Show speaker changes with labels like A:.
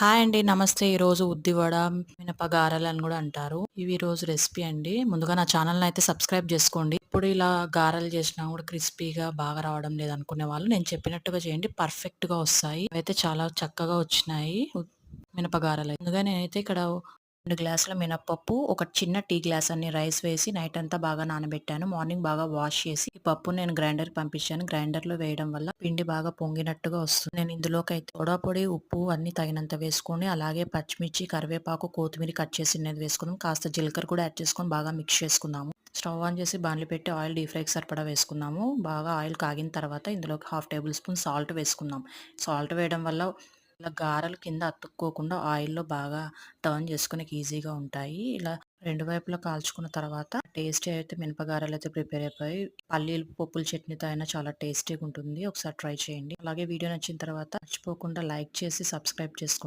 A: Hi అండి. నమస్తే. ఈరోజు ఉద్దివడ, మినప గారెలు అని గూడా అంటారు. ఇవి ఈరోజు రెసిపీ అండి. ముందుగా నా ఛానెల్‌నయితే సబ్స్క్రైబ్ జేసుకోండి. ఇప్పుడు ఇలా గారెలు చేసినా గూడా క్రిస్పీగా బాగా రావడం లేదనుకునే వాళ్ళు నేను చెప్పినట్టుగా చేయండి. పర్ఫెక్ట్‌గా వస్తాయి. అవైతే చాలా చక్కగా వచ్చినాయి. మినప గారెలు. ముందుగా నేనైతే ఇక్కడ 2 గ్లాసుల మినపప్పు, ఒక చిన్న టీ గ్లాస్ అన్ని రైస్ వేసి నైట్ అంతా బాగా నానబెట్టాను. మార్నింగ్ బాగా వాష్ చేసి ఈ పప్పుని నేను గ్రైండర్‌కి పంపించాను. గ్రైండర్‌లో వేయడం వల్ల పిండి బాగా పొంగినట్టుగా వస్తుంది. నేను ఇందులోకైతే సోడా పొడి, ఉప్పు అన్నీ తగినంత వేసుకొని అలాగే పచ్చిమిర్చి, కరివేపాకు, కొత్తిమీర కట్ చేసినది వేసుకుందాం. కాస్త జీలకర్ర కూడా యాడ్ చేసుకొని బాగా మిక్స్ చేసుకుందాము. స్టవ్ ఆన్ చేసి బాండ్లి పెట్టి ఆయిల్ డీప్ ఫ్రైకి సరిపడా వేసుకున్నాము. బాగా ఆయిల్ కాగిన తర్వాత ఇందులోకి హాఫ్ టేబుల్ స్పూన్ సాల్ట్ వేసుకుందాం. సాల్ట్ వేయడం వల్ల ఇలా గారెలు కింద అతుక్కోకుండా ఆయిల్‌లో బాగా టర్న్ చేసుకొనేకి ఈజీగా ఉంటాయి. ఇలా రెండు వైపులా కాల్చుకున్న తర్వాత టేస్టీ అయితే మినపగారెలయితే ప్రిపేర్ అయిపోయాయి. పల్లీలు, పప్పుల చట్నీతో అయినా చాలా టేస్టీగా ఉంటుంది. ఒకసారి ట్రై చేయండి. అలాగే వీడియో నచ్చిన తర్వాత మర్చిపోకుండా లైక్ చేసి సబ్స్క్రైబ్ చేసుకోండి.